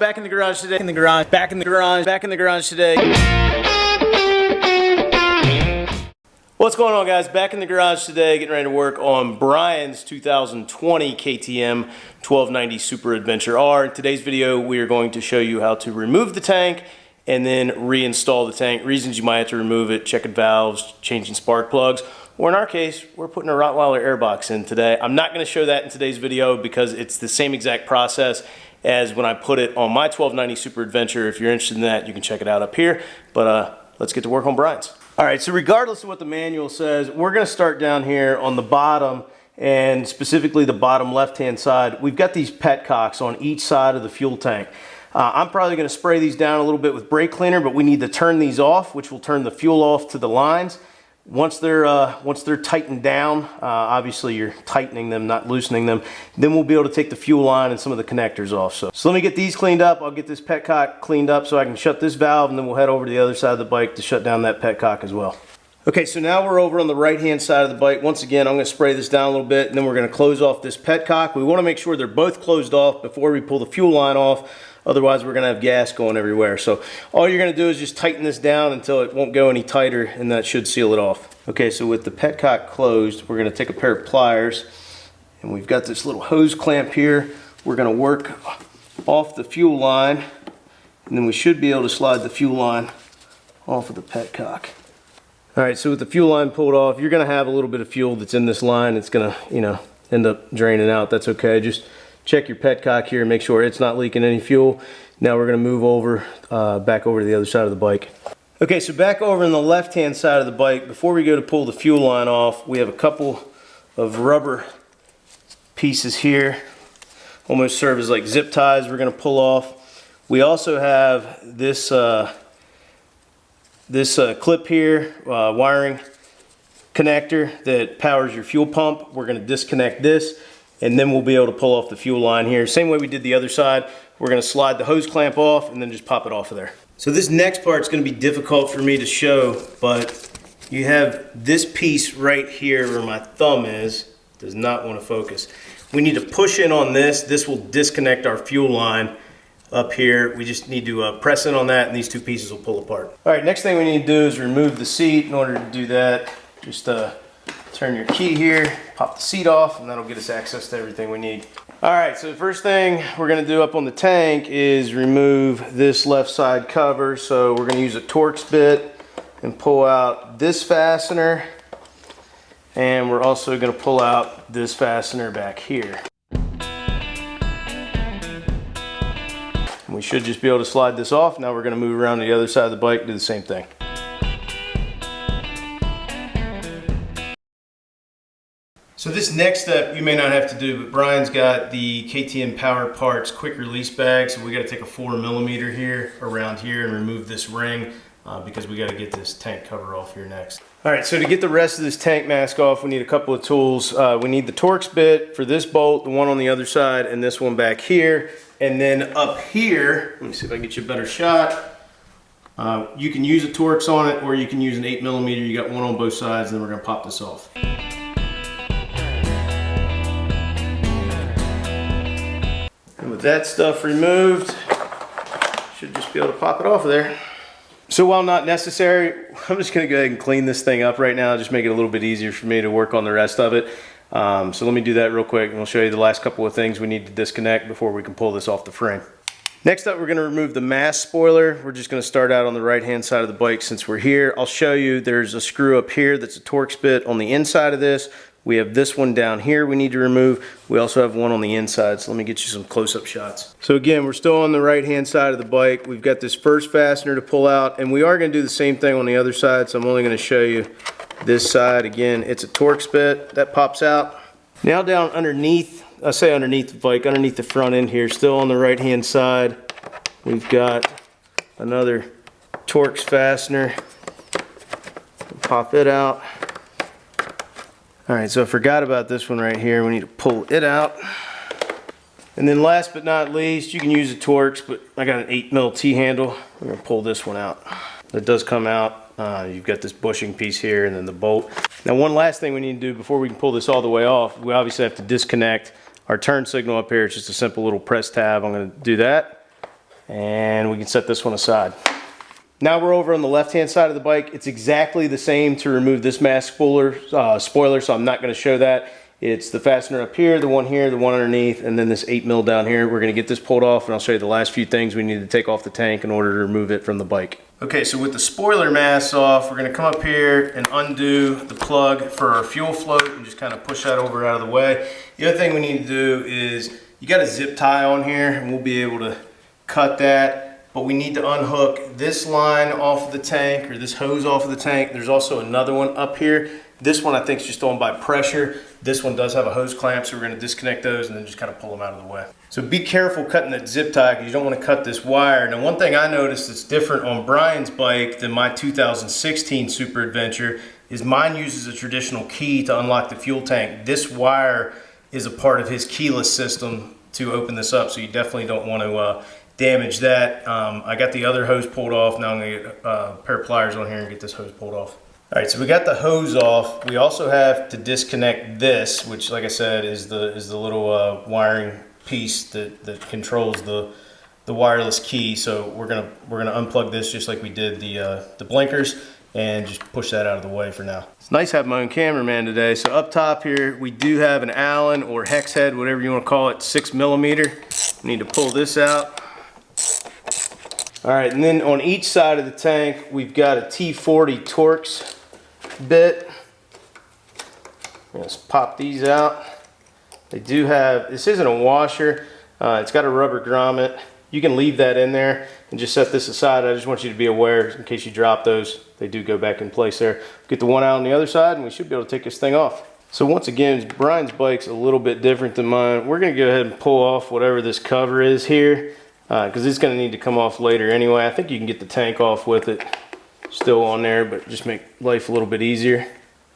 Back in the garage today, back in the garage today. What's going on, guys? Back in the garage today, getting ready to work on Brian's 2020 KTM 1290 Super Adventure R. In today's video, we are going to show you how to remove the tank and then reinstall the tank. Reasons you might have to remove it: checking valves, changing spark plugs, or in our case, we're putting a Rottweiler airbox in today. I'm not going to show that in today's video because it's the same exact process as when I put it on my 1290 Super Adventure. If you're interested in that, you can check it out up here. But let's get to work on Brian's. All right, so regardless of what the manual says, we're going to start down here on the bottom, and specifically the bottom left-hand side. We've got these petcocks on each side of the fuel tank. I'm probably going to spray these down a little bit with brake cleaner, but we need to turn these off, which will turn the fuel off to the lines. Once they're tightened down, obviously you're tightening them, not loosening them, then we'll be able to take the fuel line and some of the connectors off. So let me get these cleaned up. I'll get this petcock cleaned up so I can shut this valve, and then we'll head over to the other side of the bike to shut down that petcock as well. Okay, so now we're over on the right-hand side of the bike. Once again, I'm going to spray this down a little bit, and then we're going to close off this petcock. We want to make sure they're both closed off before we pull the fuel line off. Otherwise, we're going to have gas going everywhere. So all you're going to do is just tighten this down until it won't go any tighter, and that should seal it off. Okay, so with the petcock closed, we're going to take a pair of pliers, and we've got this little hose clamp here. We're going to work off the fuel line, and then we should be able to slide the fuel line off of the petcock. All right, so with the fuel line pulled off, you're going to have a little bit of fuel that's in this line. It's going to, end up draining out. That's okay. Just check your petcock here and make sure it's not leaking any fuel. Now we're going to move over, back over to the other side of the bike. Okay, so back over on the left-hand side of the bike, before we go to pull the fuel line off, we have a couple of rubber pieces here. Almost serve as like zip ties we're going to pull off. We also have this clip here, wiring connector that powers your fuel pump. We're going to disconnect this, and then we'll be able to pull off the fuel line here. Same way we did the other side. We're going to slide the hose clamp off and then just pop it off of there. So this next part is going to be difficult for me to show, but you have this piece right here where my thumb is. Does not want to focus. We need to push in on this. This will disconnect our fuel line up here. We just need to press in on that, and these two pieces will pull apart. All right, next thing we need to do is remove the seat. In order to do that, just turn your key here, pop the seat off, and that'll get us access to everything we need. All right, so the first thing we're gonna do up on the tank is remove this left side cover. So we're gonna use a Torx bit and pull out this fastener, and we're also gonna pull out this fastener back here. And we should just be able to slide this off. Now we're gonna move around to the other side of the bike and do the same thing. So this next step you may not have to do, but Brian's got the KTM Power Parts quick release bag, so we got to take a 4mm here around here and remove this ring because we got to get this tank cover off here next. All right, so to get the rest of this tank mask off, we need a couple of tools. We need the Torx bit for this bolt, the one on the other side, and this one back here. And then up here, let me see if I can get you a better shot. You can use a Torx on it, or you can use an 8mm. You got one on both sides, and then we're going to pop this off. With that stuff removed, should just be able to pop it off of there. So while not necessary, I'm just going to go ahead and clean this thing up right now, just make it a little bit easier for me to work on the rest of it. So let me do that real quick, and we'll show you the last couple of things we need to disconnect before we can pull this off the frame. Next up, we're going to remove the mast spoiler. We're just going to start out on the right-hand side of the bike since we're here. I'll show you there's a screw up here that's a Torx bit on the inside of this. We have this one down here we need to remove. We also have one on the inside, so let me get you some close-up shots. So again, we're still on the right-hand side of the bike. We've got this first fastener to pull out, and we are going to do the same thing on the other side, so I'm only going to show you this side. Again, it's a Torx bit that pops out. Now down underneath, I say underneath the bike, underneath the front end here, still on the right-hand side, we've got another Torx fastener. Pop it out. All right, so I forgot about this one right here. We need to pull it out. And then last but not least, you can use a Torx, but I got an 8mm T-handle. We're gonna pull this one out. It does come out. You've got this bushing piece here and then the bolt. Now one last thing we need to do before we can pull this all the way off, we obviously have to disconnect our turn signal up here. It's just a simple little press tab. I'm gonna do that. And we can set this one aside. Now we're over on the left-hand side of the bike. It's exactly the same to remove this mask spoiler, so I'm not going to show that. It's the fastener up here, the one here, the one underneath, and then this 8mm down here. We're going to get this pulled off, and I'll show you the last few things we need to take off the tank in order to remove it from the bike. Okay, so with the spoiler mask off, we're going to come up here and undo the plug for our fuel float and just kind of push that over out of the way. The other thing we need to do is, you got a zip tie on here, and we'll be able to cut that. But we need to unhook this line off of the tank, or this hose off of the tank. There's also another one up here. This one I think is just on by pressure. This one does have a hose clamp, so we're going to disconnect those and then just kind of pull them out of the way. So be careful cutting that zip tie because you don't want to cut this wire. Now one thing I noticed that's different on Brian's bike than my 2016 Super Adventure is mine uses a traditional key to unlock the fuel tank. This wire is a part of his keyless system to open this up, so you definitely don't want to damage that. I got the other hose pulled off. Now I'm going to get a pair of pliers on here and get this hose pulled off. All right, so we got the hose off. We also have to disconnect this, which, like I said, is the little wiring piece that controls the wireless key. So we're gonna unplug this just like we did the blinkers and just push that out of the way for now. It's nice having my own cameraman today. So up top here, we do have an Allen or hex head, whatever you want to call it, 6mm. We need to pull this out. All right, and then on each side of the tank, we've got a T40 Torx bit. Let's pop these out. They do have, this isn't a washer, it's got a rubber grommet. You can leave that in there and just set this aside. I just want you to be aware in case you drop those, they do go back in place there. Get the one out on the other side and we should be able to take this thing off. So once again, Brian's bike's a little bit different than mine. We're gonna go ahead and pull off whatever this cover is here, because it's going to need to come off later anyway. I think you can get the tank off with it still on there, but just make life a little bit easier.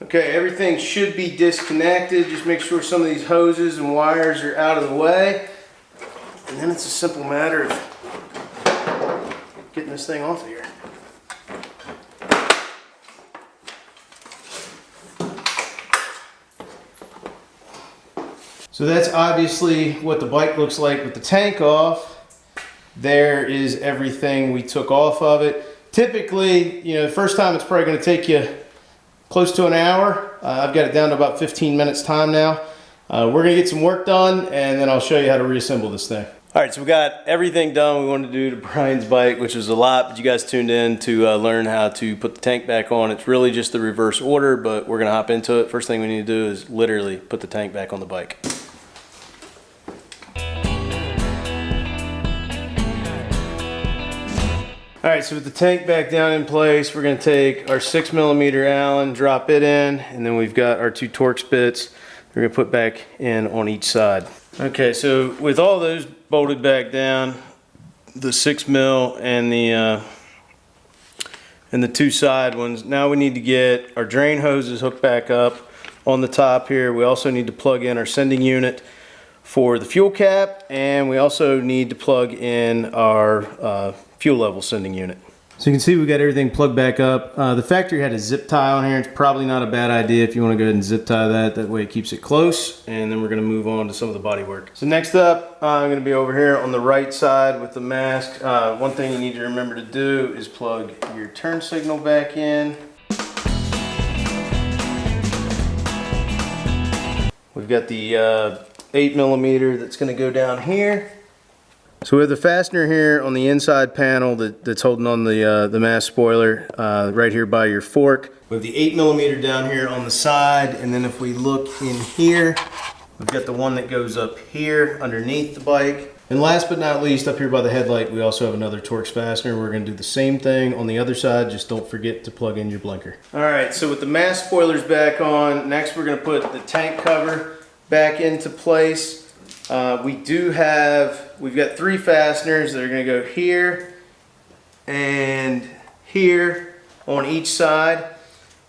Okay, everything should be disconnected. Just make sure some of these hoses and wires are out of the way. And then it's a simple matter of getting this thing off of here. So that's obviously what the bike looks like with the tank off. There is everything we took off of it. Typically, you know, the first time it's probably going to take you close to an hour. I've got it down to about 15 minutes time now. We're going to get some work done and then I'll show you how to reassemble this thing. All right, so we got everything done we wanted to do to Brian's bike, which was a lot, but you guys tuned in to learn how to put the tank back on. It's really just the reverse order, but we're going to hop into it. First thing we need to do is literally put the tank back on the bike. All right, so with the tank back down in place, we're going to take our 6mm Allen, drop it in, and then we've got our two Torx bits we're going to put back in on each side. Okay, so with all those bolted back down, the 6mm and the two side ones, now we need to get our drain hoses hooked back up on the top here. We also need to plug in our sending unit for the fuel cap, and we also need to plug in our fuel level sending unit. So you can see we got everything plugged back up. The factory had a zip tie on here. It's probably not a bad idea if you want to go ahead and zip tie that. That way it keeps it close, and then we're going to move on to some of the body work. So next up, I'm going to be over here on the right side with the mask. One thing you need to remember to do is plug your turn signal back in. We've got the 8mm that's going to go down here. So we have the fastener here on the inside panel that's holding on the mask spoiler right here by your fork. We have the 8mm down here on the side, and then if we look in here, we've got the one that goes up here underneath the bike. And last but not least, up here by the headlight, we also have another Torx fastener. We're going to do the same thing on the other side, just don't forget to plug in your blinker. All right, so with the mask spoilers back on, next we're going to put the tank cover back into place. We've got 3 fasteners that are going to go here and here on each side,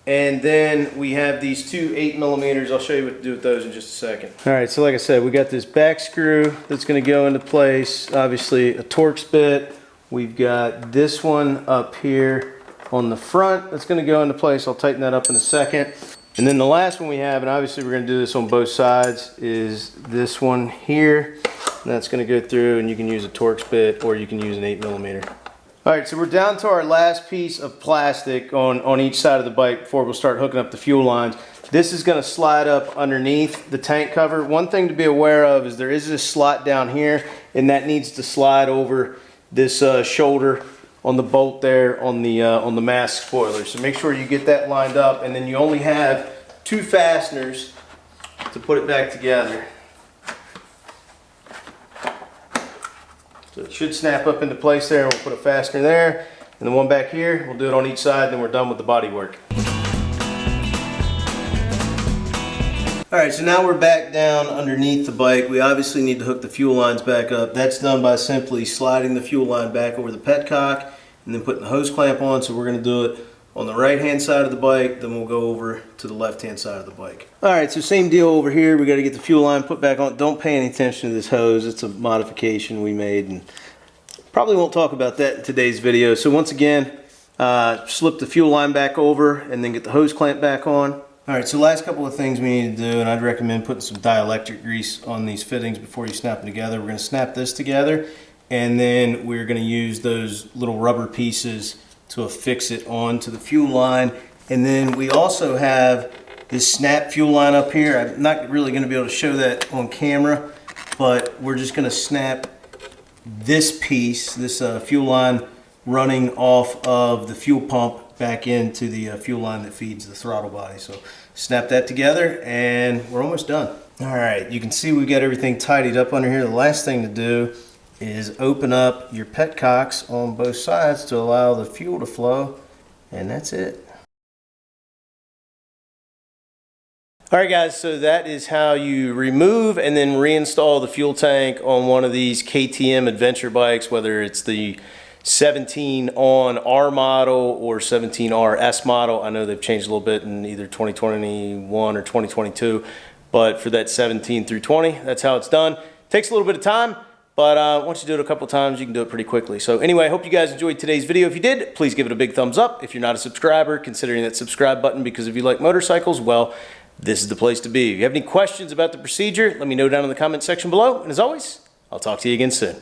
and then we have these 2 8mm. I'll show you what to do with those in just a second. All right, so like I said, we got this back screw that's going to go into place, obviously a Torx bit. We've got this one up here on the front that's going to go into place. I'll tighten that up in a second. And then the last one we have, and obviously we're going to do this on both sides, is this one here. And that's going to go through, and you can use a Torx bit or you can use an 8mm. All right, so we're down to our last piece of plastic on each side of the bike before we'll start hooking up the fuel lines. This is going to slide up underneath the tank cover. One thing to be aware of is there is this slot down here, and that needs to slide over this shoulder on the bolt there on the mask spoiler. So make sure you get that lined up, and then you only have 2 fasteners to put it back together. So it should snap up into place there, and we'll put a fastener there, and then one back here. We'll do it on each side, then we're done with the body work. All right, so now we're back down underneath the bike. We obviously need to hook the fuel lines back up. That's done by simply sliding the fuel line back over the petcock and then putting the hose clamp on. So we're gonna do it on the right-hand side of the bike, then we'll go over to the left-hand side of the bike. All right, so same deal over here. We got to get the fuel line put back on. Don't pay any attention to this hose. It's a modification we made, and probably won't talk about that in today's video. So once again, slip the fuel line back over and then get the hose clamp back on. All right, so last couple of things we need to do, and I'd recommend putting some dielectric grease on these fittings before you snap them together. We're going to snap this together, and then we're going to use those little rubber pieces to affix it onto the fuel line. And then we also have this snap fuel line up here. I'm not really going to be able to show that on camera, but we're just going to snap this piece, this fuel line running off of the fuel pump back into the fuel line that feeds the throttle body. So snap that together and we're almost done. All right, you can see we've got everything tidied up under here. The last thing to do is open up your petcocks on both sides to allow the fuel to flow, and that's it. All right guys, so that is how you remove and then reinstall the fuel tank on one of these KTM adventure bikes, whether it's the 17 on R model or 17R S model. I know they've changed a little bit in either 2021 or 2022, but for that 17 through 20, that's how it's done. Takes a little bit of time, but once you do it a couple times, you can do it pretty quickly. So anyway, I hope you guys enjoyed today's video. If you did, please give it a big thumbs up. If you're not a subscriber, considering that subscribe button, because if you like motorcycles, well, this is the place to be. If you have any questions about the procedure, let me know down in the comment section below. And as always, I'll talk to you again soon.